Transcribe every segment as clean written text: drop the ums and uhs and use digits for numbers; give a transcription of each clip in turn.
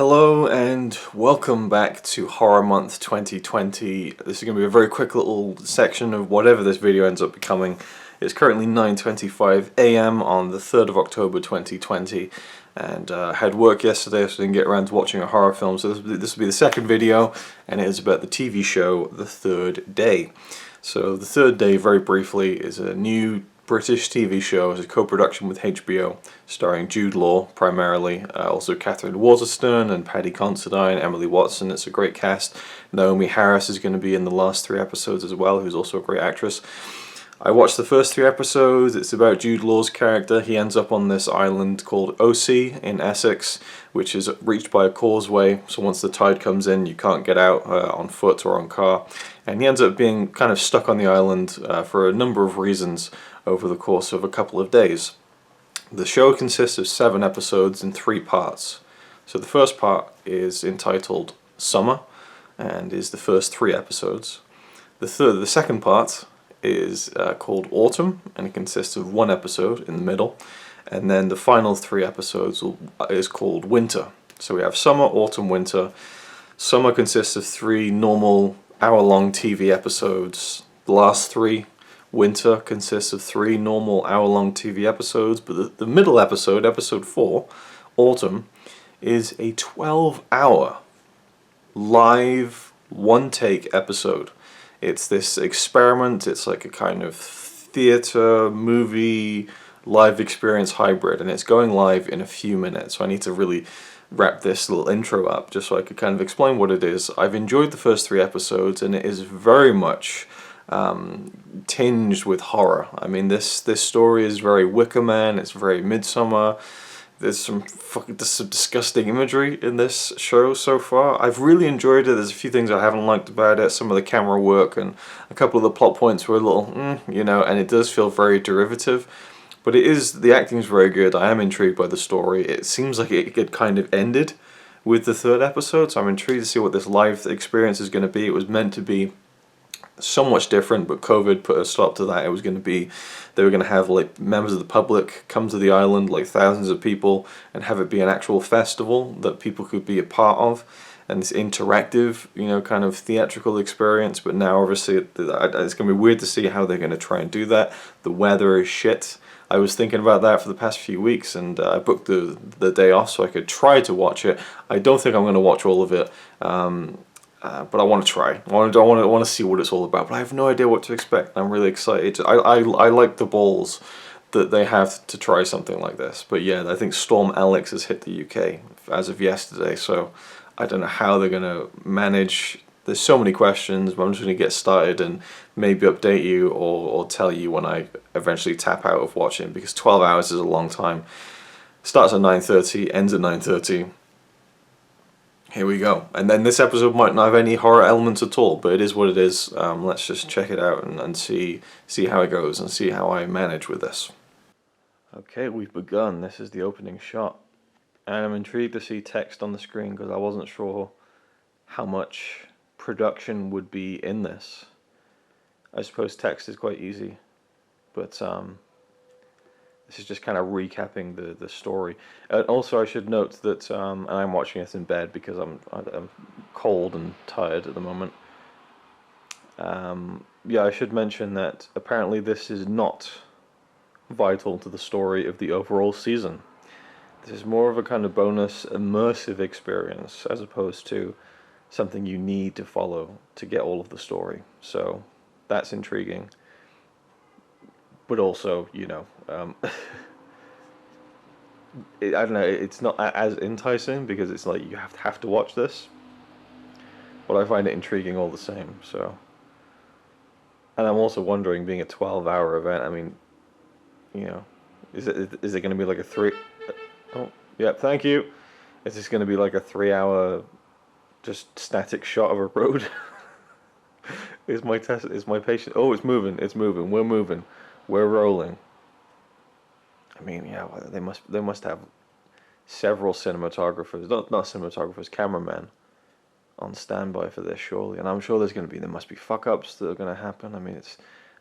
Hello and welcome back to Horror Month 2020. This is going to be a very quick little section of whatever this video ends up becoming. It's currently 9:25 AM on the 3rd of October 2020, and I had work yesterday so I didn't get around to watching a horror film, so this will be the second video, and it is about the TV show The Third Day. So The Third Day, very briefly, is a new British TV show. It's a co-production with HBO, starring Jude Law primarily, also Catherine Waterston and Paddy Considine, Emily Watson. It's a great cast. Naomi Harris is going to be in the last 3 episodes as well, who's also a great actress. I watched the first 3 episodes. It's about Jude Law's character. He ends up on this island called Osea in Essex, which is reached by a causeway. So once the tide comes in, you can't get out on foot or on car. And he ends up being kind of stuck on the island for a number of reasons over the course of a couple of days. The show consists of 7 episodes in 3 parts. So the first part is entitled Summer and is the first 3 episodes. The second part is called Autumn, and it consists of 1 episode in the middle, and then the final 3 episodes is called Winter. So we have Summer, Autumn, Winter. Summer consists of 3 normal hour-long TV episodes. The last 3, Winter, consists of 3 normal hour-long TV episodes, but the middle episode, episode 4, Autumn, is a 12-hour live one-take episode. It's this experiment. It's like a kind of theater, movie, live experience hybrid, and it's going live in a few minutes. So I need to really wrap this little intro up just so I could kind of explain what it is. I've enjoyed the first 3 episodes, and it is very much tinged with horror. I mean, this story is very Wicker Man. It's very Midsummer. There's some disgusting imagery in this show so far. I've really enjoyed it. There's a few things I haven't liked about it. Some of the camera work and a couple of the plot points were a little, and it does feel very derivative. But the acting is very good. I am intrigued by the story. It seems like it had kind of ended with the 3rd episode, so I'm intrigued to see what this live experience is going to be. It was meant to be so much different, but COVID put a stop to that. It was going to be, they were going to have like members of the public come to the island, like thousands of people, and have it be an actual festival that people could be a part of, and this interactive, kind of theatrical experience. But now obviously it's going to be weird to see how they're going to try and do that. The weather is shit. I was thinking about that for the past few weeks, and I booked the day off so I could try to watch it. I don't think I'm going to watch all of it. But I want to try. I want to see what it's all about. But I have no idea what to expect. I'm really excited. I like the balls that they have to try something like this. But yeah, I think Storm Alex has hit the UK as of yesterday. So I don't know how they're going to manage. There's so many questions, but I'm just going to get started and maybe update you or tell you when I eventually tap out of watching, because 12 hours is a long time. Starts at 9:30, ends at 9:30. Here we go. And then this episode might not have any horror elements at all, but it is what it is. Let's just check it out and see how it goes and see how I manage with this. Okay, we've begun. This is the opening shot. And I'm intrigued to see text on the screen because I wasn't sure how much production would be in this. I suppose text is quite easy, but this is just kind of recapping the story. Also, I should note that and I'm watching this in bed because I'm cold and tired at the moment. Yeah, I should mention that apparently this is not vital to the story of the overall season. This is more of a kind of bonus, immersive experience as opposed to something you need to follow to get all of the story. So that's intriguing. But also, I don't know, it's not as enticing because it's like you have to watch this. But I find it intriguing all the same, so. And I'm also wondering, being a 12-hour event, I mean, is it going to be like a 3... Oh, yeah, thank you. Is this going to be like a 3-hour just static shot of a road? Is my patient... Oh, it's moving, we're moving. We're rolling. I mean, yeah, they must have several cinematographers, not cinematographers, cameramen on standby for this, surely. And I'm sure there must be fuck-ups that are going to happen. I mean,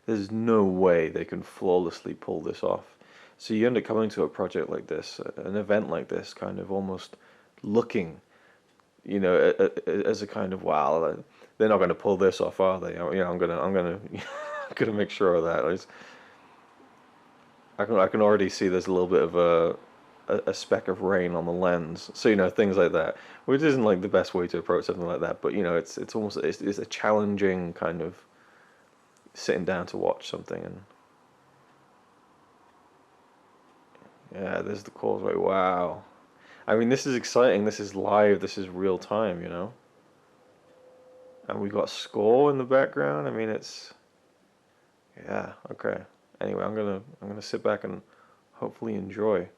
there's no way they can flawlessly pull this off. So you end up coming to a project like this, an event like this, kind of almost looking you know, as a kind of, wow, they're not going to pull this off, are they? You know, I'm gonna I'm gonna make sure of that. I can already see there's a little bit of a speck of rain on the lens, so you know, things like that, which isn't like the best way to approach something like that, but you know, it's almost it's a challenging kind of sitting down to watch something. And yeah, there's the causeway. Wow. I mean, this is exciting. This is live. This is real time, you know. And we got score in the background. I mean, it's yeah, okay. Anyway, I'm gonna sit back and hopefully enjoy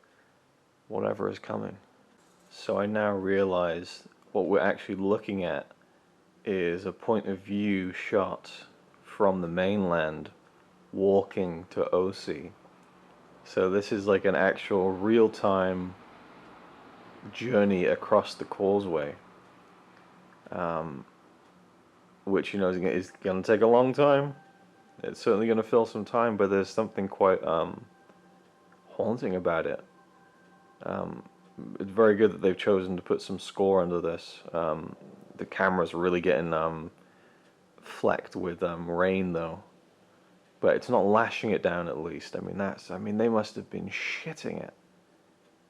whatever is coming. So I now realize what we're actually looking at is a point of view shot from the mainland walking to OC. So this is like an actual real-time journey across the causeway, which you know is going to take a long time. It's certainly going to fill some time, but there's something quite haunting about it. It's very good that they've chosen to put some score under this. The camera's really getting flecked with rain though, but it's not lashing it down at least. I mean they must have been shitting it,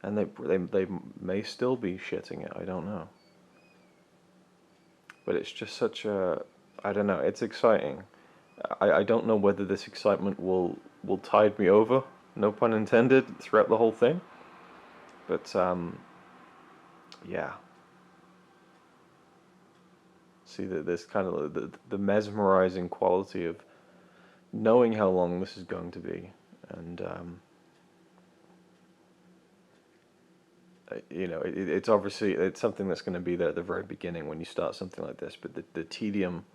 and they may still be shitting it. I don't know, but it's just such a, I don't know. It's exciting. I don't know whether this excitement will tide me over, no pun intended, throughout the whole thing. But yeah. See that this kind of the mesmerizing quality of knowing how long this is going to be, and you know, it's obviously it's something that's going to be there at the very beginning when you start something like this. But the tedium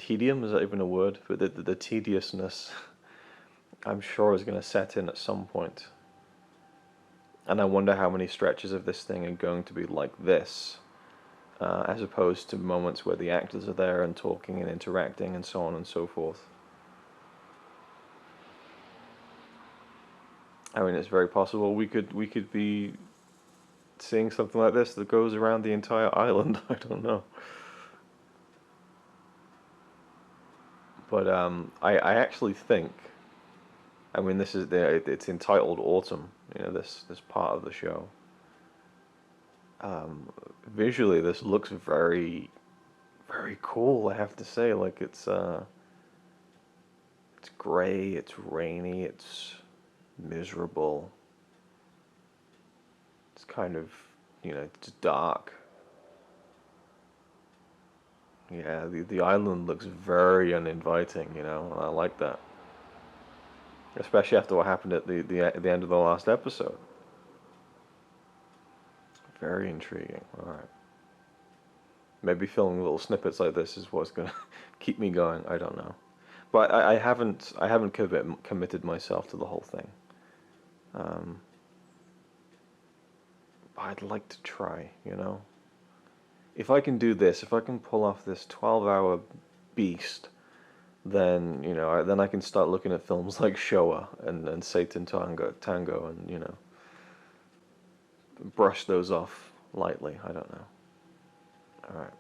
is that even a word? But the tediousness, I'm sure, is going to set in at some point. And I wonder how many stretches of this thing are going to be like this, as opposed to moments where the actors are there and talking and interacting and so on and so forth. I mean, it's very possible we could be seeing something like this that goes around the entire island. I don't know. But I actually think, I mean, this is it's entitled Autumn. You know, this part of the show. Visually, this looks very, very cool. I have to say, like it's gray, it's rainy, it's miserable. It's kind of, you know, it's dark. Yeah, the island looks very uninviting, you know, and I like that. Especially after what happened at the end of the last episode. Very intriguing. All right. Maybe filming little snippets like this is what's gonna keep me going. I don't know, but I haven't committed myself to the whole thing. I'd like to try, you know. If I can do this, if I can pull off this 12-hour beast, then you know, then I can start looking at films like Showa and Satan Tango, and you know, brush those off lightly. I don't know. All right,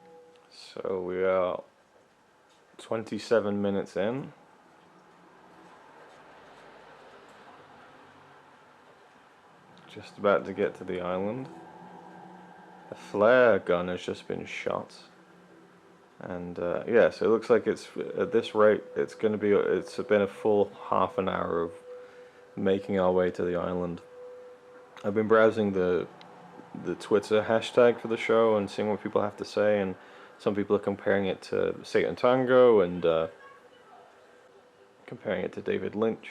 so we are 27 minutes in. Just about to get to the island. A flare gun has just been shot, and yeah, so it looks like it's at this rate it's going to be. It's been a full half an hour of making our way to the island. I've been browsing the Twitter hashtag for the show and seeing what people have to say, and some people are comparing it to Satan Tango and comparing it to David Lynch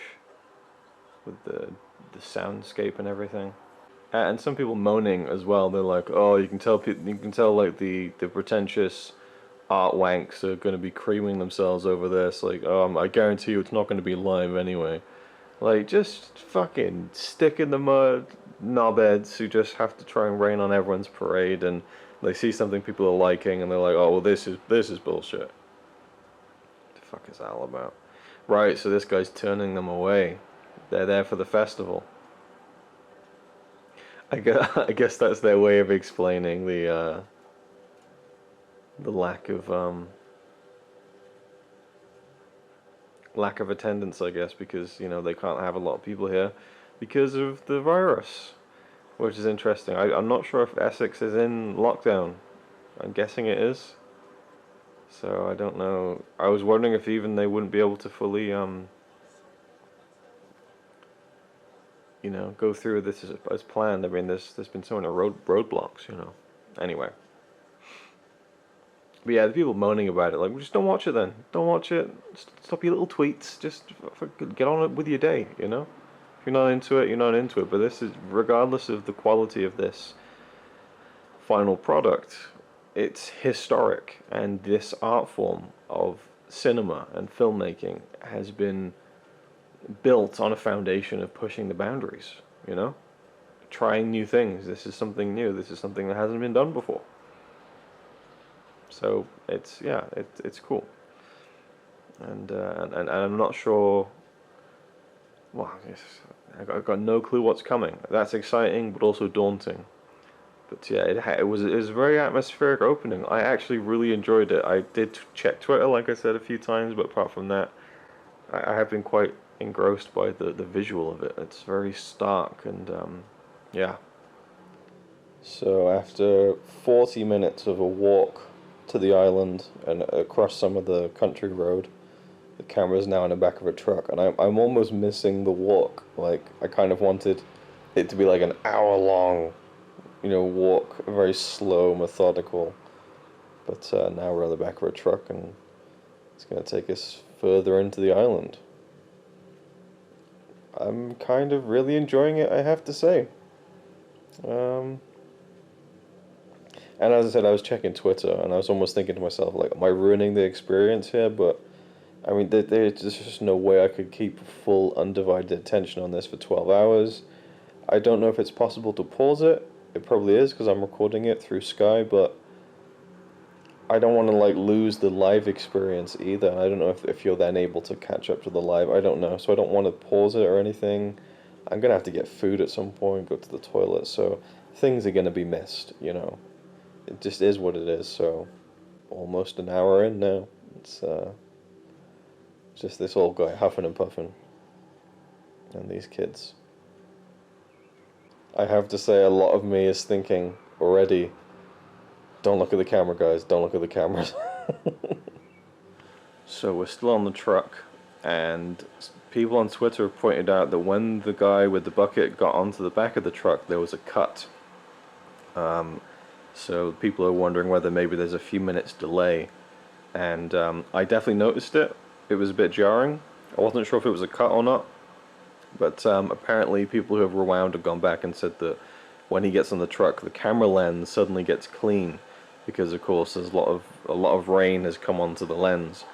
with the soundscape and everything. And some people moaning as well. They're like, "Oh, you can tell like the pretentious art wanks are going to be creaming themselves over this. Like, I guarantee you, it's not going to be live anyway." Like, just fucking stick in the mud, knobheads who just have to try and rain on everyone's parade, and they see something people are liking, and they're like, "Oh, well, this is bullshit." What the fuck is that all about? Right, so this guy's turning them away. They're there for the festival. I guess that's their way of explaining the the lack of attendance, I guess, because they can't have a lot of people here because of the virus, which is interesting. I'm not sure if Essex is in lockdown. I'm guessing it is. So I don't know. I was wondering if even they wouldn't be able to fully go through this as planned. I mean, there's been so many roadblocks. Anyway. But yeah, the people moaning about it, like, well, just don't watch it then. Don't watch it. Stop your little tweets. Just get on it with your day, If you're not into it, you're not into it. But this is, regardless of the quality of this final product, it's historic. And this art form of cinema and filmmaking has been built on a foundation of pushing the boundaries, Trying new things. This is something new. This is something that hasn't been done before. So it's cool, and I'm not sure. Well, I've got no clue what's coming. That's exciting, but also daunting. But yeah, it was a very atmospheric opening. I actually really enjoyed it. I did check Twitter, like I said, a few times, but apart from that, I have been quite engrossed by the visual of it. It's very stark and yeah. So after 40 minutes of a walk to the island and across some of the country road, the camera is now in the back of a truck, and I'm almost missing the walk. Like, I kind of wanted it to be like an hour long, walk, very slow, methodical. But now we're on the back of a truck, and it's going to take us further into the island. I'm kind of really enjoying it, I have to say. And as I said, I was checking Twitter, and I was almost thinking to myself, like, am I ruining the experience here? But, I mean, there's just no way I could keep full, undivided attention on this for 12 hours. I don't know if it's possible to pause it. It probably is, because I'm recording it through Sky, but I don't want to, like, lose the live experience either. I don't know if you're then able to catch up to the live. I don't know, so I don't want to pause it or anything. I'm going to have to get food at some point, go to the toilet, so things are going to be missed, It just is what it is. So almost an hour in now. It's just this old guy huffing and puffing, and these kids. I have to say, a lot of me is thinking already, don't look at the camera, guys, don't look at the cameras. So we're still on the truck, and people on Twitter have pointed out that when the guy with the bucket got onto the back of the truck, there was a cut. So people are wondering whether maybe there's a few minutes delay, and I definitely noticed it. It was a bit jarring. I wasn't sure if it was a cut or not, but apparently people who have rewound have gone back and said that when he gets on the truck, the camera lens suddenly gets clean, because of course there's a lot of rain has come onto the lens,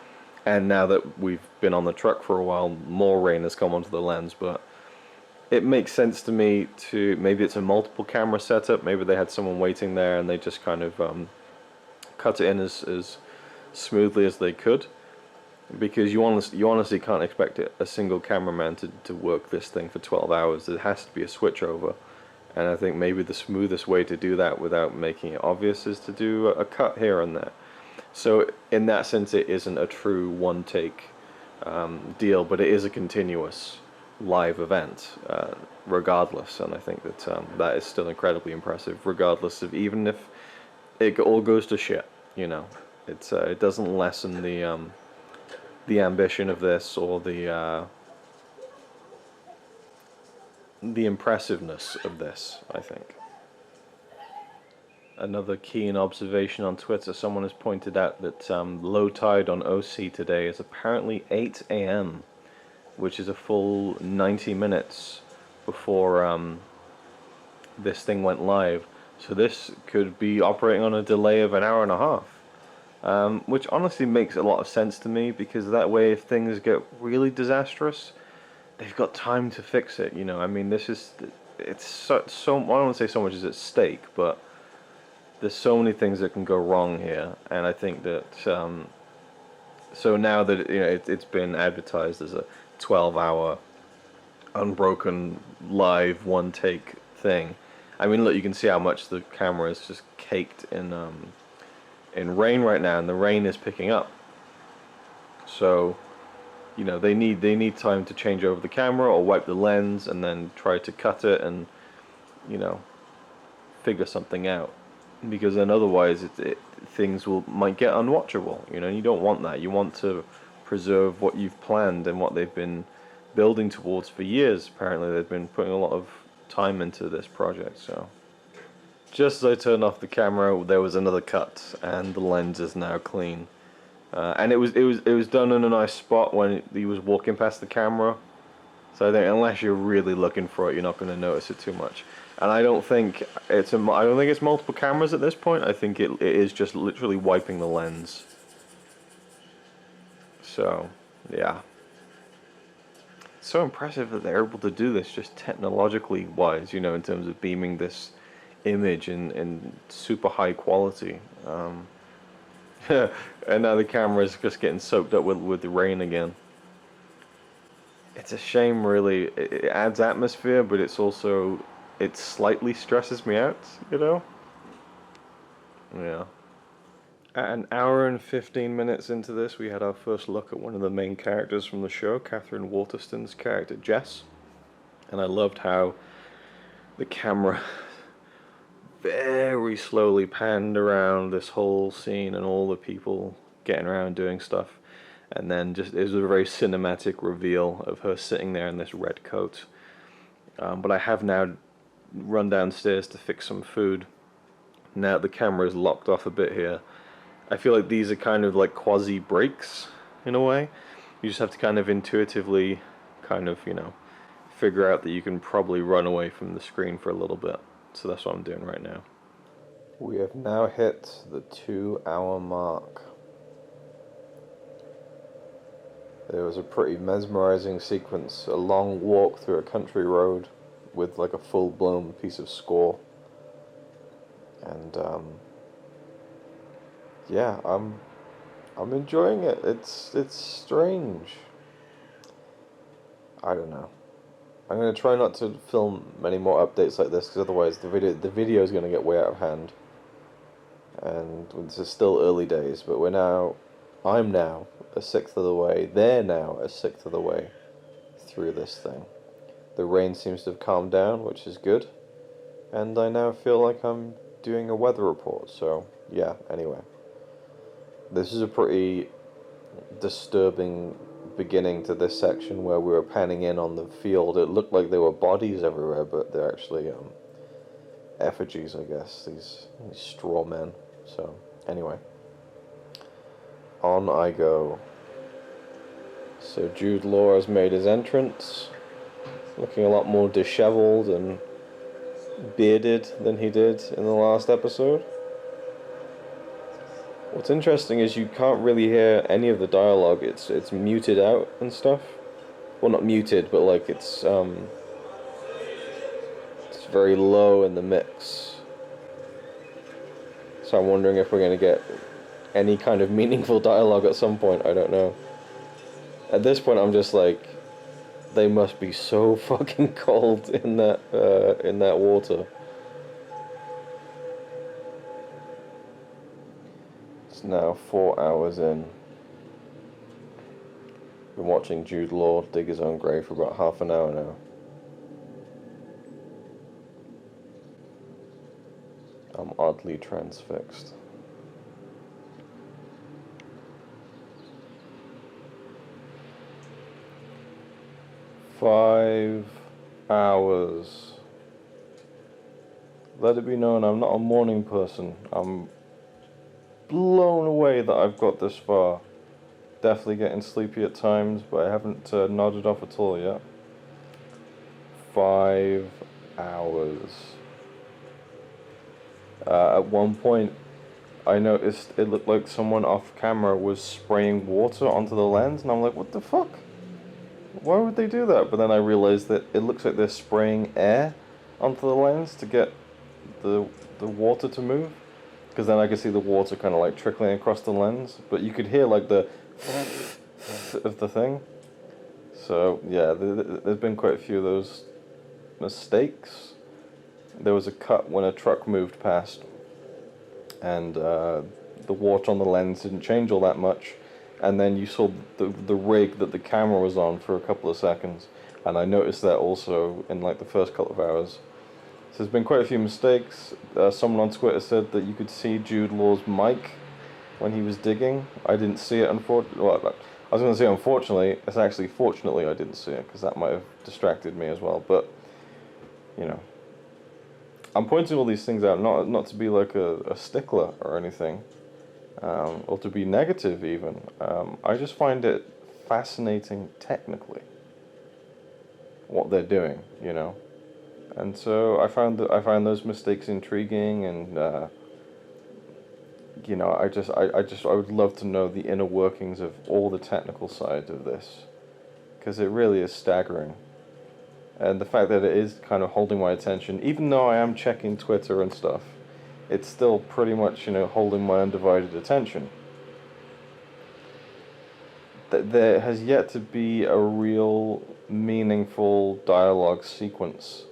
and now that we've been on the truck for a while, more rain has come onto the lens. But it makes sense to me to, maybe it's a multiple camera setup, maybe they had someone waiting there and they just kind of cut it in as smoothly as they could, because you honestly can't expect a single cameraman to work this thing for 12 hours. There has to be a switch over, and I think maybe the smoothest way to do that without making it obvious is to do a cut here and there. So in that sense, it isn't a true one take deal, but it is a continuous live event regardless, and I think that that is still incredibly impressive, regardless of, even if it all goes to shit, it doesn't lessen the ambition of this, or the impressiveness of this, I think. Another keen observation on Twitter, someone has pointed out that low tide on OC today is apparently 8 a.m., which is a full 90 minutes before this thing went live. So this could be operating on a delay of an hour and a half, which honestly makes a lot of sense to me, because that way, if things get really disastrous, they've got time to fix it. I mean, it's so I don't want to say so much as at stake, but there's so many things that can go wrong here, and I think that so now that it's been advertised as a 12-hour unbroken live one take thing. I mean, look, you can see how much the camera is just caked in in rain right now, and the rain is picking up. So, you know, they need time to change over the camera or wipe the lens and then try to cut it and, you know, figure something out, because then otherwise things might get unwatchable. You know, you don't want that. You want to preserve what you've planned and what they've been building towards for years. Apparently they've been putting a lot of time into this project. So just as I turned off the camera, there was another cut, and the lens is now clean. And it was done in a nice spot when he was walking past the camera. So I think unless you're really looking for it, you're not going to notice it too much. And I don't think it's multiple cameras at this point. I think it is just literally wiping the lens. So yeah, it's so impressive that they're able to do this just technologically wise. You know, in terms of beaming this image in super high quality. And now the camera's just getting soaked up with the rain again. It's a shame, really. It adds atmosphere, but it's also, it slightly stresses me out, you know? Yeah. At an hour and 15 minutes into this, we had our first look at one of the main characters from the show, Catherine Waterston's character, Jess. And I loved how the camera very slowly panned around this whole scene and all the people getting around doing stuff. And then just it was a very cinematic reveal of her sitting there in this red coat. But I have now run downstairs to fix some food. Now the camera is locked off a bit here. I feel like these are kind of like quasi breaks in a way. You just have to kind of intuitively kind of, you know, figure out that you can probably run away from the screen for a little bit. So that's what I'm doing right now. We have now hit the 2-hour mark. There was a pretty mesmerizing sequence, a long walk through a country road with like a full-blown piece of score. And yeah, I'm enjoying it. It's strange. I don't know. I'm going to try not to film many more updates like this, because otherwise the video is going to get way out of hand. And this is still early days, but I'm now a sixth of the way, they're now a sixth of the way through this thing. The rain seems to have calmed down, which is good, and I now feel like I'm doing a weather report, so yeah, anyway. This is a pretty disturbing beginning to this section where we were panning in on the field. It looked like there were bodies everywhere, but they're actually effigies, I guess, these straw men. So anyway, on I go. So Jude Law has made his entrance, looking a lot more disheveled and bearded than he did in the last episode. What's interesting is you can't really hear any of the dialogue. It's muted out and stuff. Well, not muted, but like it's very low in the mix. So I'm wondering if we're going to get any kind of meaningful dialogue at some point. I don't know. At this point, I'm just like, they must be so fucking cold in that water. It's now 4 hours in. Been watching Jude Law dig his own grave for about half an hour now. I'm oddly transfixed. "5 hours. Let it be known I'm not a morning person. I'm blown away that I've got this far. Definitely getting sleepy at times, but I haven't nodded off at all yet. 5 hours. At one point, I noticed it looked like someone off camera was spraying water onto the lens, and I'm like, what the fuck? Why would they do that? But then I realized that it looks like they're spraying air onto the lens to get the water to move. Because then I could see the water kind of like trickling across the lens, but you could hear like the of the thing. So yeah, there's been quite a few of those mistakes. There was a cut when a truck moved past, and the water on the lens didn't change all that much, and then you saw the rig that the camera was on for a couple of seconds, and I noticed that also in like the first couple of hours. So there's been quite a few mistakes. Someone on Twitter said that you could see Jude Law's mic when he was digging. I didn't see it, unfortunately. Well, I was going to say unfortunately. It's actually fortunately I didn't see it, because that might have distracted me as well. But, you know, I'm pointing all these things out not to be like a stickler or anything, or to be negative even. I just find it fascinating technically what they're doing, you know. And so I found those mistakes intriguing, and you know, I would love to know the inner workings of all the technical side of this, because it really is staggering. And the fact that it is kind of holding my attention, even though I am checking Twitter and stuff, it's still pretty much, you know, holding my undivided attention. There has yet to be a real meaningful dialogue sequence.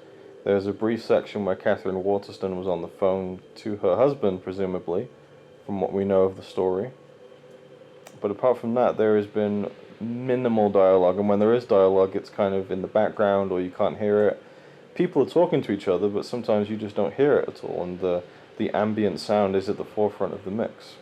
There's a brief section where Catherine Waterston was on the phone to her husband, presumably, from what we know of the story. But apart from that, there has been minimal dialogue, and when there is dialogue, it's kind of in the background, or you can't hear it. People are talking to each other, but sometimes you just don't hear it at all, and the ambient sound is at the forefront of the mix.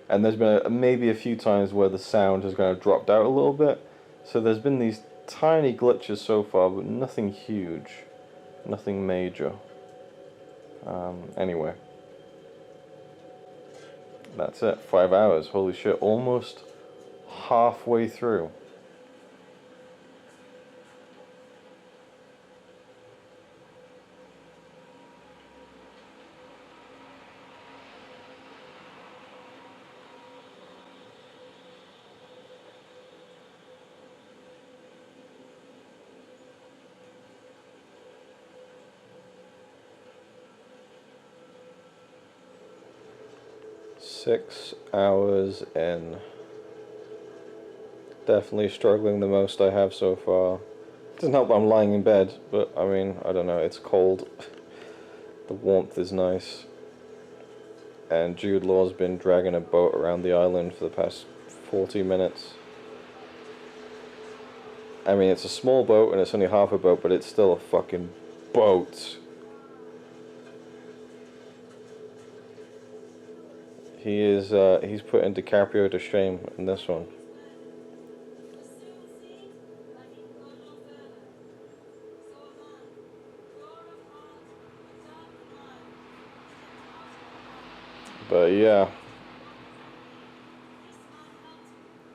And there's been maybe a few times where the sound has kind of dropped out a little bit, so there's been these tiny glitches so far, but nothing huge, nothing major. Anyway, that's it. 5 hours. Holy shit! Almost halfway through. Six hours in. Definitely struggling the most I have so far. Doesn't help that I'm lying in bed, but I mean, I don't know, it's cold. The warmth is nice. And Jude Law's been dragging a boat around the island for the past 40 minutes. I mean, it's a small boat and it's only half a boat, but it's still a fucking boat. He's putting DiCaprio to shame in this one. But yeah,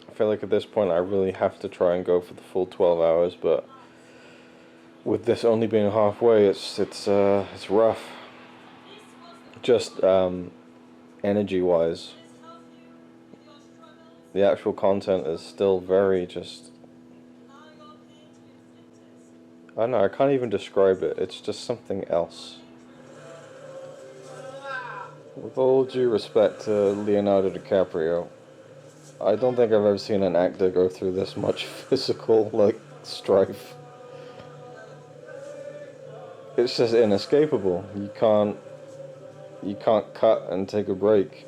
I feel like at this point I really have to try and go for the full 12 hours, but with this only being halfway, it's rough. Just energy-wise, the actual content is still very just, I don't know, I can't even describe it. It's just something else. With all due respect to Leonardo DiCaprio, I don't think I've ever seen an actor go through this much physical, like, strife. It's just inescapable. You can't cut and take a break.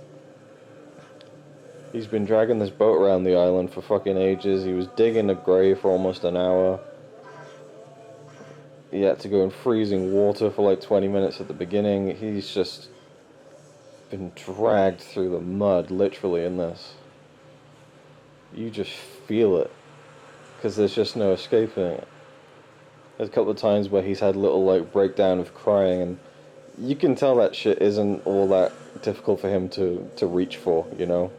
He's been dragging this boat around the island for fucking ages. He was digging a grave for almost an hour. He had to go in freezing water for like 20 minutes at the beginning. He's just been dragged through the mud, literally, in this. You just feel it, because there's just no escaping it. There's a couple of times where he's had a little like breakdown of crying, and you can tell that shit isn't all that difficult for him to reach for, you know?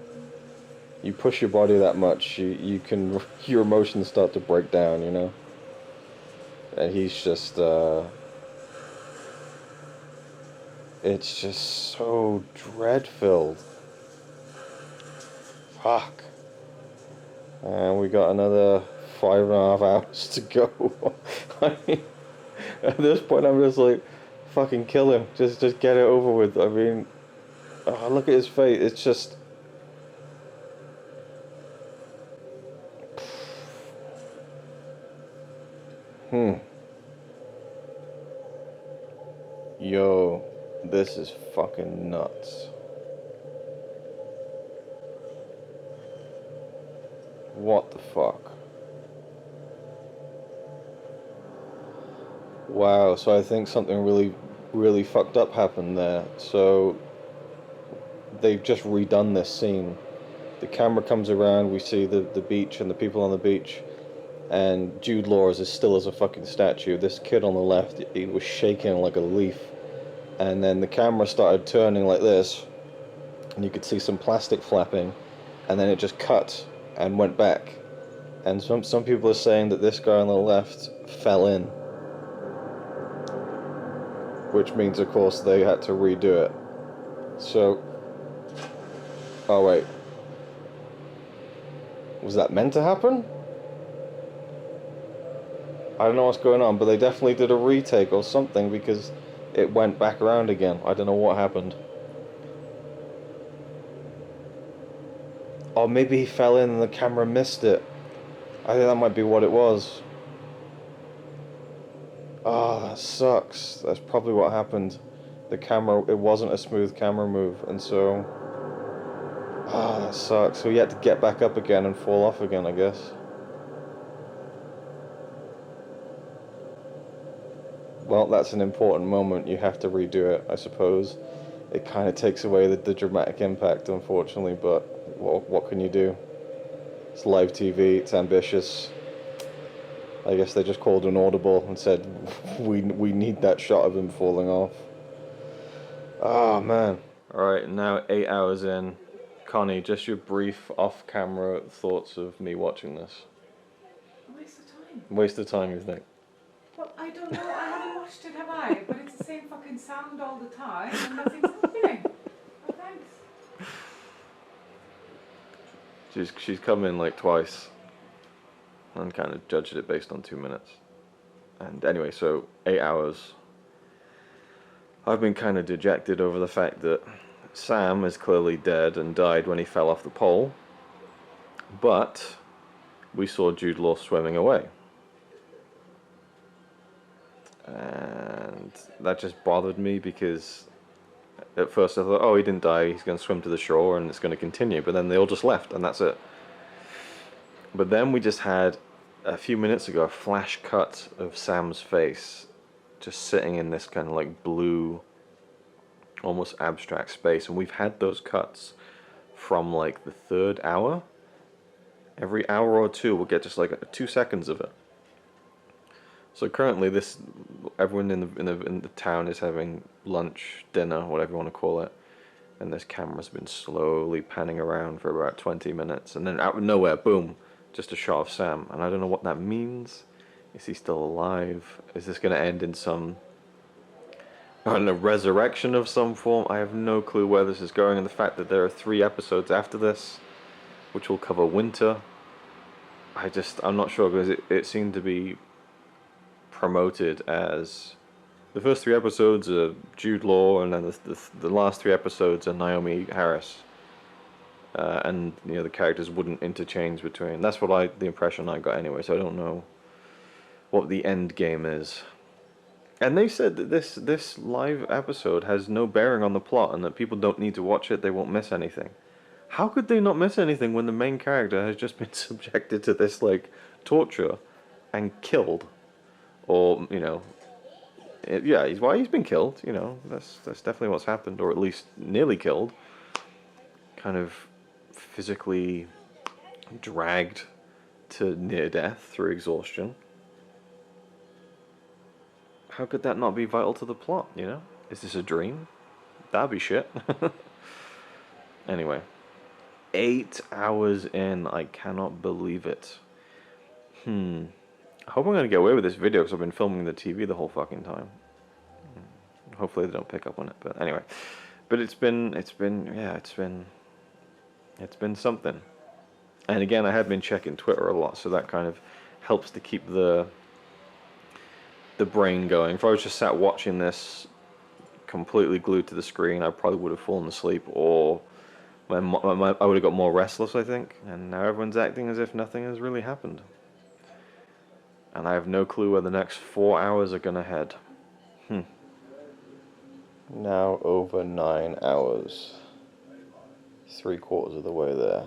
You push your body that much, you can, your emotions start to break down, you know? And he's just, it's just so dread-filled. Fuck. And we got another 5.5 hours to go. I mean, at this point I'm just like, fucking kill him. Just get it over with. I mean, oh, look at his face. It's just... Yo, this is fucking nuts. What the fuck? Wow, so I think something really fucked up happened there. So they've just redone this scene. The camera comes around, we see the beach and the people on the beach, and Jude Law is as still as a fucking statue. This kid on the left, he was shaking like a leaf. And then the camera started turning like this, and you could see some plastic flapping, and then it just cut and went back. And some people are saying that this guy on the left fell in, which means, of course, they had to redo it. So, oh wait, was that meant to happen? I don't know what's going on, but they definitely did a retake or something, because it went back around again. I don't know what happened. Or maybe he fell in and the camera missed it. I think that might be what it was. Oh, that sucks. That's probably what happened. The camera, it wasn't a smooth camera move, and so... Ah, that sucks. So he had to get back up again and fall off again, I guess. Well, that's an important moment. You have to redo it, I suppose. It kind of takes away the dramatic impact, unfortunately, but what can you do? It's live TV, it's ambitious. I guess they just called an audible and said, we need that shot of him falling off. Oh, man. Alright, now 8 hours in. Connie, just your brief off-camera thoughts of me watching this. A waste of time. Waste of time, you think? Well, I don't know. I haven't watched it, have I? But it's the same fucking sound all the time, and nothing's happening. Oh, thanks. She's come in like twice and kind of judged it based on 2 minutes. And anyway, so 8 hours. I've been kind of dejected over the fact that Sam is clearly dead and died when he fell off the pole, but we saw Jude Law swimming away. And that just bothered me, because at first I thought, oh, he didn't die, he's going to swim to the shore and it's going to continue, but then they all just left and that's it. But then we just had, a few minutes ago, a flash cut of Sam's face just sitting in this kind of like blue, almost abstract space, and we've had those cuts from like the third hour. Every hour or two we'll get just like 2 seconds of it. So currently everyone in the town is having lunch, dinner, whatever you want to call it, and this camera's been slowly panning around for about 20 minutes, and then out of nowhere, boom, just a shot of Sam, and I don't know what that means. Is he still alive? Is this going to end in some, I don't know, resurrection of some form? I have no clue where this is going, and the fact that there are 3 episodes after this, which will cover winter, I'm not sure, because it seemed to be promoted as the first 3 episodes are Jude Law, and then the last 3 episodes are Naomi Harris, and you know the characters wouldn't interchange between. That's what the impression I got anyway. So I don't know what the end game is. And they said that this live episode has no bearing on the plot, and that people don't need to watch it; they won't miss anything. How could they not miss anything when the main character has just been subjected to this like torture and killed? Or, you know, yeah, he's been killed, you know, that's definitely what's happened, or at least nearly killed. Kind of physically dragged to near death through exhaustion. How could that not be vital to the plot, you know? Is this a dream? That'd be shit. Anyway, 8 hours in, I cannot believe it. I hope I'm going to get away with this video, because I've been filming the TV the whole fucking time. Hopefully they don't pick up on it, but anyway. But it's been something. And again, I have been checking Twitter a lot, so that kind of helps to keep the brain going. If I was just sat watching this completely glued to the screen, I probably would have fallen asleep, or I would have got more restless, I think. And now everyone's acting as if nothing has really happened. And I have no clue where the next 4 hours are going to head. Now over 9 hours. 3/4 of the way there.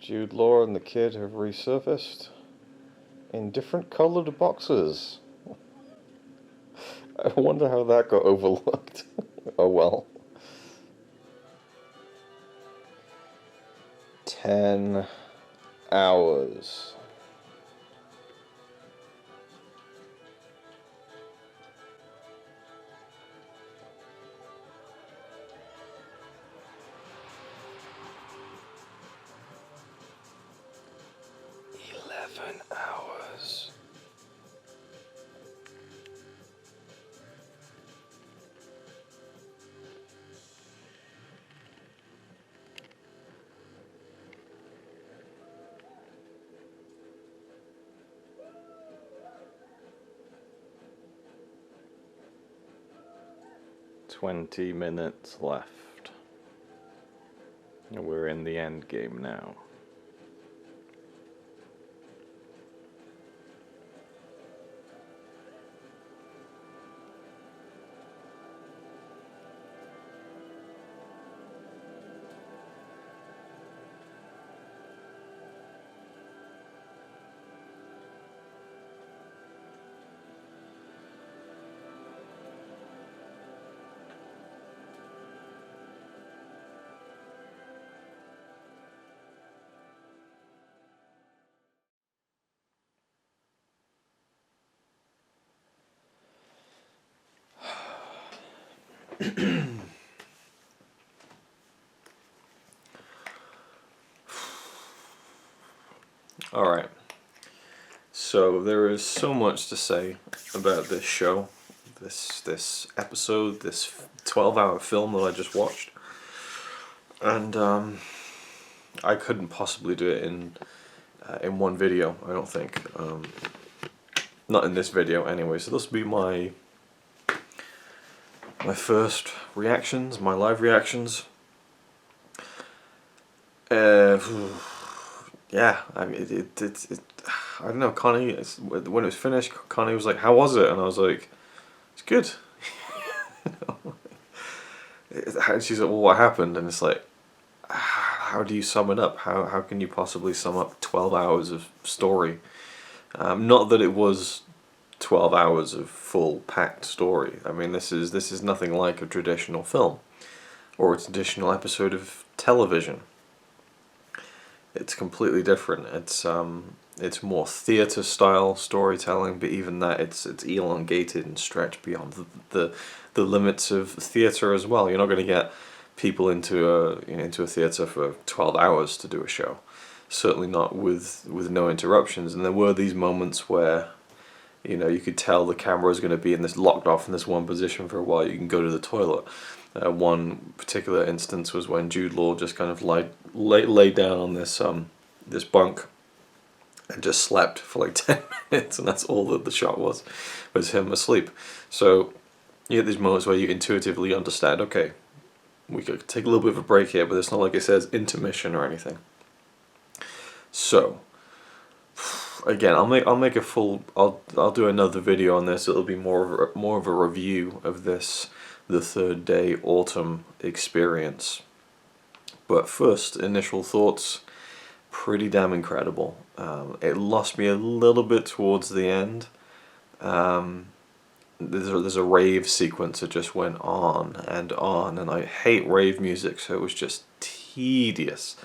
Jude Law and the kid have resurfaced in different coloured boxes. I wonder how that got overlooked. Oh well. 10 hours. Hours. "20 minutes left. We're in the end game now." Alright, so there is so much to say about this show, this episode, this 12-hour film that I just watched, and I couldn't possibly do it in one video, I don't think, not in this video anyway, so this will be my first reactions, my live reactions. Yeah, I mean, I don't know, Connie, when it was finished, Connie was like, "How was it?" And I was like, "It's good." And she's like, "Well, what happened?" And it's like, how do you sum it up? How can you possibly sum up 12 hours of story? Not that it was 12 hours of full packed story. I mean, this is nothing like a traditional film or a traditional episode of television. It's completely different. It's more theatre style storytelling, but even that, it's elongated and stretched beyond the limits of theatre as well. You're not going to get people into a theatre for 12 hours to do a show. Certainly not with no interruptions. And there were these moments where, you could tell the camera is going to be locked off in this one position for a while. You can go to the toilet. One particular instance was when Jude Law just kind of lay down on this bunk and just slept for like 10 minutes, and that's all that the shot was him asleep. So you get these moments where you intuitively understand, okay, we could take a little bit of a break here, but it's not like it says intermission or anything. So again, I'll do another video on this. It'll be more of a review of this, the third day autumn experience. But first, initial thoughts, pretty damn incredible. It lost me a little bit towards the end. There's a rave sequence that just went on, and I hate rave music, so it was just tedious.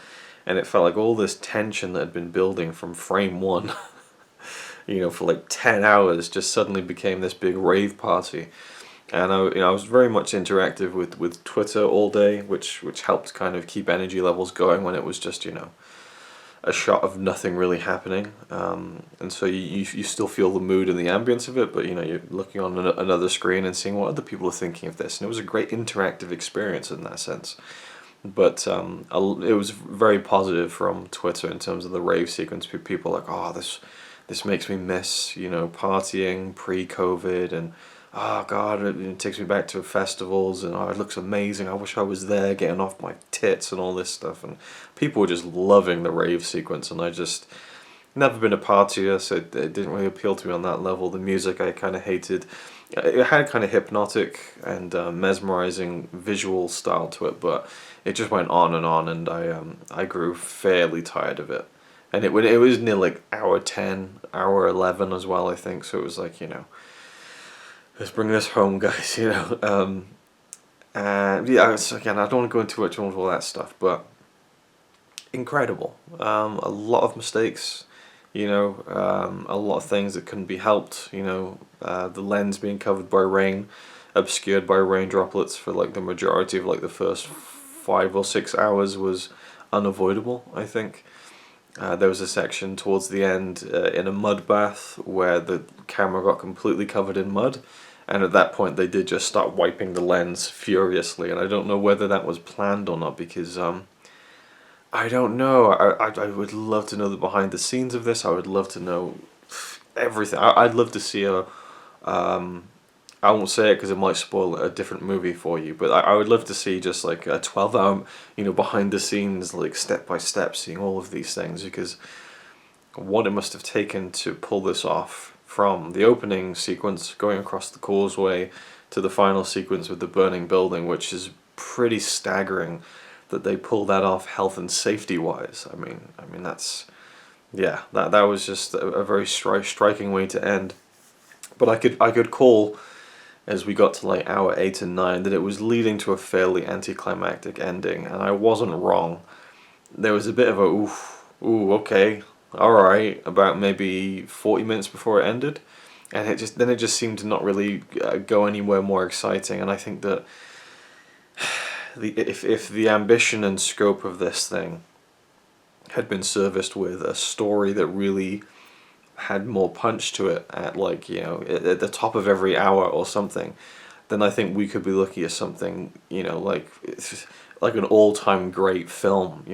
And it felt like all this tension that had been building from frame one, for like 10 hours, just suddenly became this big rave party. And I was very much interactive with Twitter all day, which helped kind of keep energy levels going when it was just a shot of nothing really happening. And so you still feel the mood and the ambience of it, but you're looking on another screen and seeing what other people are thinking of this. And it was a great interactive experience in that sense. But it was very positive from Twitter in terms of the rave sequence. People like, "Oh, this makes me miss partying pre-COVID," and "Oh God, it takes me back to festivals," and "Oh, it looks amazing. I wish I was there getting off my tits," and all this stuff. And people were just loving the rave sequence, and I just never been a partier, so it didn't really appeal to me on that level. The music I kind of hated. it had kind of hypnotic and mesmerizing visual style to it, but it just went on, and I grew fairly tired of it. And it was near like hour 10, hour 11 as well, I think. So it was like, let's bring this home, guys. And yeah, again, I don't want to go into too much on all that stuff, but incredible. A lot of mistakes. A lot of things that couldn't be helped. The lens being covered by rain, obscured by rain droplets for like the majority of like the first 5 or 6 hours was unavoidable, I think. There was a section towards the end in a mud bath where the camera got completely covered in mud, and at that point they did just start wiping the lens furiously, and I don't know whether that was planned or not, because I don't know. I would love to know the behind the scenes of this. I would love to know everything. I'd love to see I won't say it because it might spoil a different movie for you, but I would love to see just like a 12-hour, behind the scenes, like step by step, seeing all of these things, because what it must have taken to pull this off, from the opening sequence going across the causeway to the final sequence with the burning building, which is pretty staggering that they pull that off health and safety wise. I mean that's, yeah, that was just a very striking way to end. But I could call, as we got to like hour 8 and 9, that it was leading to a fairly anticlimactic ending, and I wasn't wrong. There was a bit of a ooh, okay, alright, about maybe 40 minutes before it ended, and it just seemed to not really go anywhere more exciting. And I think that if the ambition and scope of this thing had been serviced with a story that really had more punch to it at like, at the top of every hour or something, then I think we could be looking at something, like an all-time great film,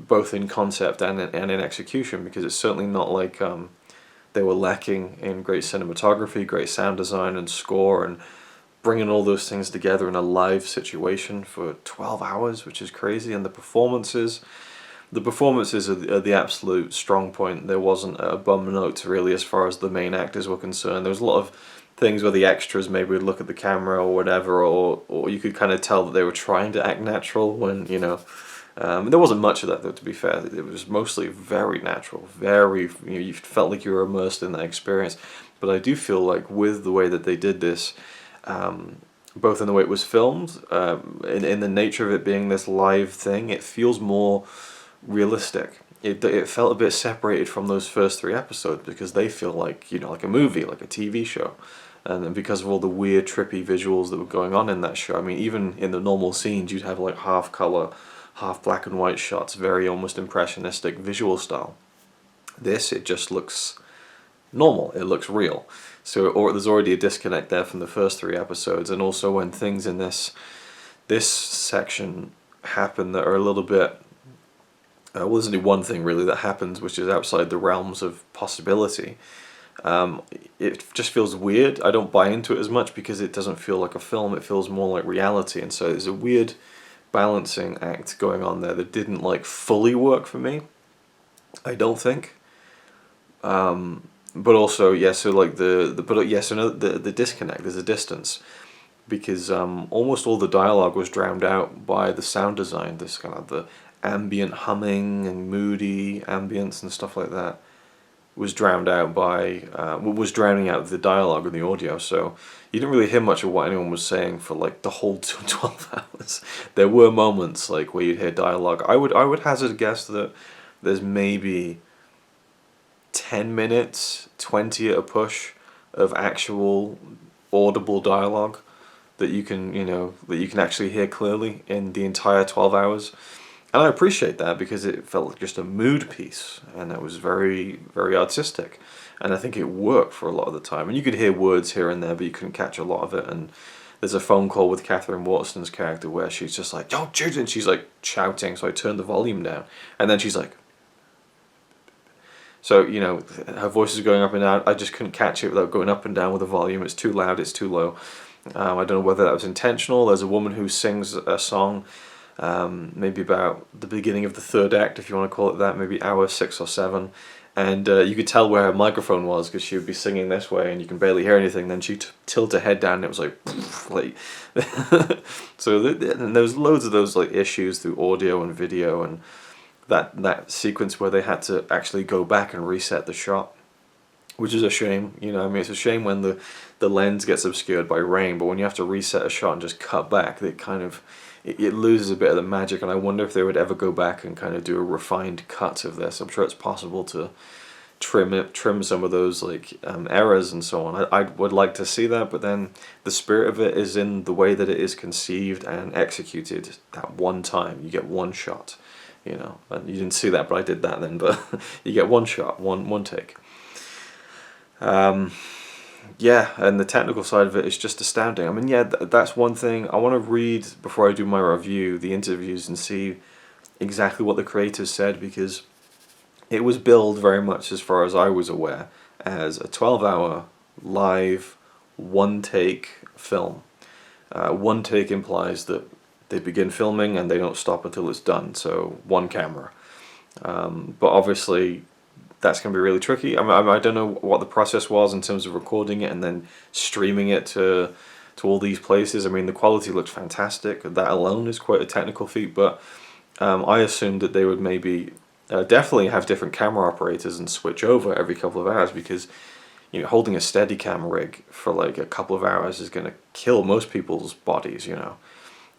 both in concept and in execution, because it's certainly not like they were lacking in great cinematography, great sound design and score, and bringing all those things together in a live situation for 12 hours, which is crazy. And the performances are the absolute strong point. There wasn't a bum note really as far as the main actors were concerned. There was a lot of things where the extras maybe would look at the camera or whatever, or you could kind of tell that they were trying to act natural when, there wasn't much of that though, to be fair. It was mostly very natural, very, you felt like you were immersed in that experience. But I do feel like with the way that they did this, both in the way it was filmed, in the nature of it being this live thing, it feels more realistic. It felt a bit separated from those first 3 episodes, because they feel like, like a movie, like a TV show. And because of all the weird, trippy visuals that were going on in that show. I mean, even in the normal scenes, you'd have like half color, half black and white shots, very almost impressionistic visual style. This, it just looks normal, it looks real. So there's already a disconnect there from the first 3 episodes, and also when things in this section happen that are a little bit, well, there's only one thing really that happens which is outside the realms of possibility. It just feels weird. I don't buy into it as much because it doesn't feel like a film, it feels more like reality, and so there's a weird balancing act going on there that didn't like fully work for me, I don't think. But also, yeah, so like the disconnect, there's a distance, because almost all the dialogue was drowned out by the sound design, this kind of the ambient humming and moody ambience and stuff like that was drowned out by, was drowning out the dialogue and the audio, so you didn't really hear much of what anyone was saying for like the whole 12 hours. There were moments like where you'd hear dialogue. I would hazard a guess that there's maybe 10 minutes, 20 at a push, of actual audible dialogue that you can, actually hear clearly in the entire 12 hours. And I appreciate that, because it felt like just a mood piece, and it was very, very artistic. And I think it worked for a lot of the time. And you could hear words here and there, but you couldn't catch a lot of it. And there's a phone call with Catherine Waterston's character where she's just like, "Yo, Jude," and she's like shouting, so I turned the volume down. And then she's like, so, her voice is going up and down. I just couldn't catch it without going up and down with the volume. It's too loud, it's too low. I don't know whether that was intentional. There's a woman who sings a song, maybe about the beginning of the 3rd act, if you want to call it that, maybe hour 6 or 7. and you could tell where her microphone was because she would be singing this way and you can barely hear anything. Then she tilt her head down and it was like, poof, like so and there was loads of those like issues through audio and video, and that sequence where they had to actually go back and reset the shot, which is a shame. You know, I mean, it's a shame when the lens gets obscured by rain, but when you have to reset a shot and just cut back, it loses a bit of the magic. And I wonder if they would ever go back and kind of do a refined cut of this. I'm sure it's possible to trim some of those like errors and so on. I would like to see that, but then the spirit of it is in the way that it is conceived and executed. That one time, you get one shot, you know. And you didn't see that, but I did that then. But you get one shot, one take. Yeah, and the technical side of it is just astounding. I mean, yeah, that's one thing. I want to read, before I do my review, the interviews and see exactly what the creators said, because it was billed very much, as far as I was aware, as a 12-hour live one-take film. One take implies that they begin filming and they don't stop until it's done, so one camera. But obviously that's going to be really tricky. I don't know what the process was in terms of recording it and then streaming it to all these places. I mean, the quality looked fantastic. That alone is quite a technical feat, but I assumed that they would maybe definitely have different camera operators and switch over every couple of hours, because you know, holding a Steadicam rig for like a couple of hours is going to kill most people's bodies, you know.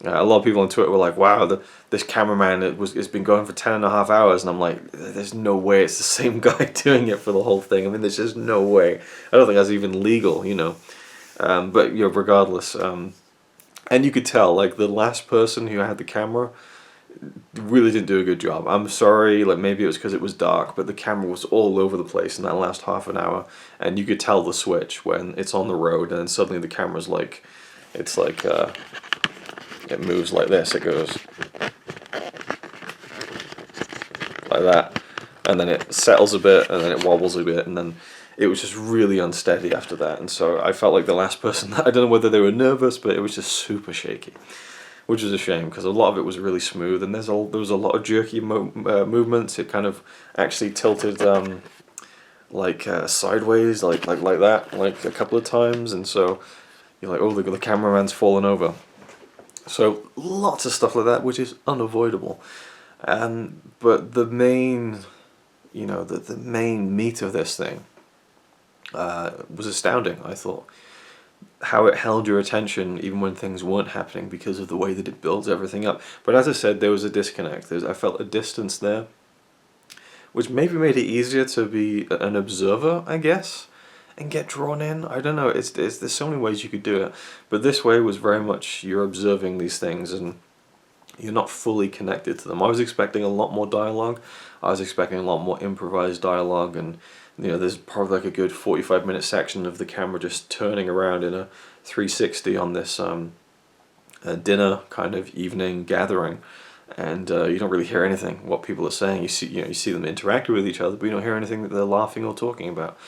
A lot of people on Twitter were like, wow, this cameraman it's been going for 10.5 hours, and I'm like, there's no way it's the same guy doing it for the whole thing. I mean, there's just no way. I don't think that's even legal, you know. But you know, regardless, and you could tell, like, the last person who had the camera really didn't do a good job. I'm sorry, like, maybe it was because it was dark, but the camera was all over the place in that last half an hour, and you could tell the switch when it's on the road, and then suddenly the camera's like, it's like, it moves like this, it goes like that, and then it settles a bit, and then it wobbles a bit, and then it was just really unsteady after that. And so I felt like the last person, I don't know whether they were nervous, but it was just super shaky, which is a shame, because a lot of it was really smooth, and there was a lot of jerky movements. It kind of actually tilted sideways, like that, like a couple of times, and so you're like, oh, the cameraman's fallen over. So lots of stuff like that, which is unavoidable. But the main, you know, the main meat of this thing was astounding. I thought how it held your attention even when things weren't happening, because of the way that it builds everything up. But as I said, there was a disconnect. I felt a distance there, which maybe made it easier to be an observer, I guess, and get drawn in. I don't know, there's so many ways you could do it, but this way was very much you're observing these things and you're not fully connected to them. I was expecting a lot more dialogue. I was expecting a lot more improvised dialogue, and you know, there's probably like a good 45-minute section of the camera just turning around in a 360 on this dinner kind of evening gathering, and you don't really hear anything what people are saying. You see them interacting with each other, but you don't hear anything that they're laughing or talking about.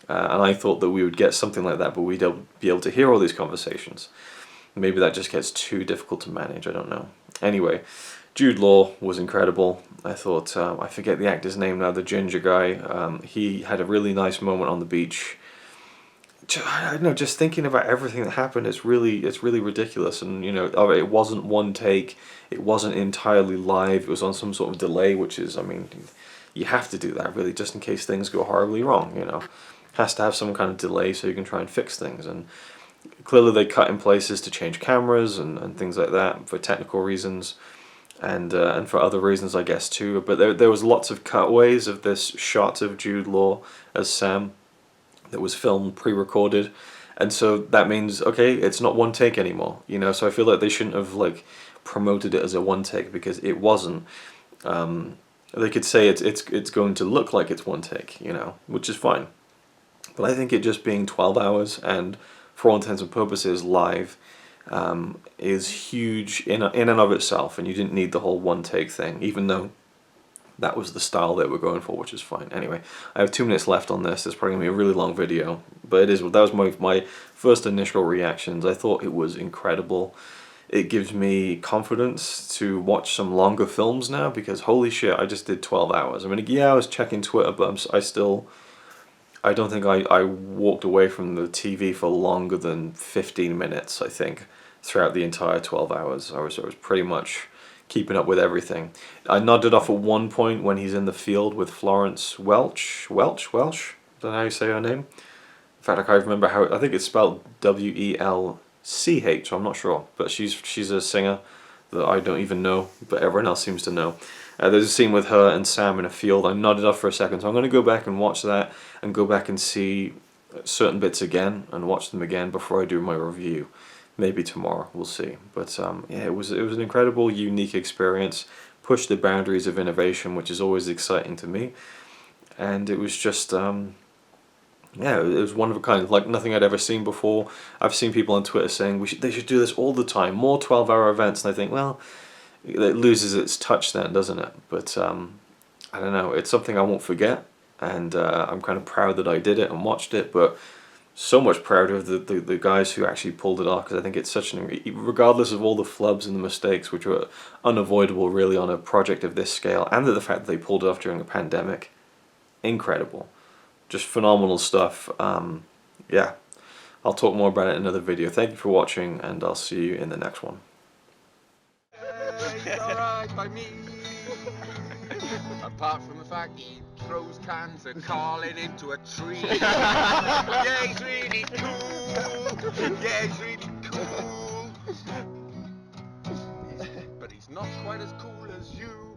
And I thought that we would get something like that, but we'd be able to hear all these conversations. Maybe that just gets too difficult to manage, I don't know. Anyway, Jude Law was incredible. I thought, I forget the actor's name now, the ginger guy. He had a really nice moment on the beach. I don't know, just thinking about everything that happened, it's really ridiculous. And you know, it wasn't one take, it wasn't entirely live, it was on some sort of delay, which is, I mean, you have to do that really, just in case things go horribly wrong, you know. Has to have some kind of delay so you can try and fix things, and clearly they cut in places to change cameras and things like that for technical reasons, and for other reasons I guess too. But there was lots of cutaways of this shot of Jude Law as Sam that was filmed pre-recorded, and so that means, okay, it's not one take anymore, you know. So I feel like they shouldn't have like promoted it as a one take, because it wasn't. They could say it's going to look like it's one take, you know, which is fine. But I think it just being 12 hours and for all intents and purposes live is huge in and of itself, and you didn't need the whole one take thing, even though that was the style that we're going for, which is fine. Anyway, I have 2 minutes left on this. It's probably going to be a really long video, but that was my first initial reactions. I thought it was incredible. it gives me confidence to watch some longer films now, because holy shit, I just did 12 hours. I mean, yeah, I was checking Twitter, but I don't think I walked away from the TV for longer than 15 minutes, I think, throughout the entire 12 hours. I was pretty much keeping up with everything. I nodded off at one point when he's in the field with Florence Welch? Welch? I don't know how you say her name. In fact, I can't remember how, I think it's spelled Welch, I'm not sure. But she's a singer that I don't even know, but everyone else seems to know. There's a scene with her and Sam in a field. I nodded off for a second, so I'm going to go back and watch that and go back and see certain bits again and watch them again before I do my review. Maybe tomorrow, we'll see. But yeah, it was an incredible, unique experience. Pushed the boundaries of innovation, which is always exciting to me. And it was just, yeah, it was one of a kind, like nothing I'd ever seen before. I've seen people on Twitter saying they should do this all the time, more 12-hour events, and I think, well, it loses its touch then, doesn't it? But I don't know, it's something I won't forget, and I'm kind of proud that I did it and watched it, but so much prouder of the guys who actually pulled it off, because I think it's such regardless of all the flubs and the mistakes, which were unavoidable really on a project of this scale, and the fact that they pulled it off during a pandemic, incredible. Just phenomenal stuff. Yeah, I'll talk more about it in another video. Thank you for watching, and I'll see you in the next one. It's alright by me. Apart from the fact he throws cans of Carlin into a tree. Yeah, he's really cool. Yeah, he's really cool. But he's not quite as cool as you.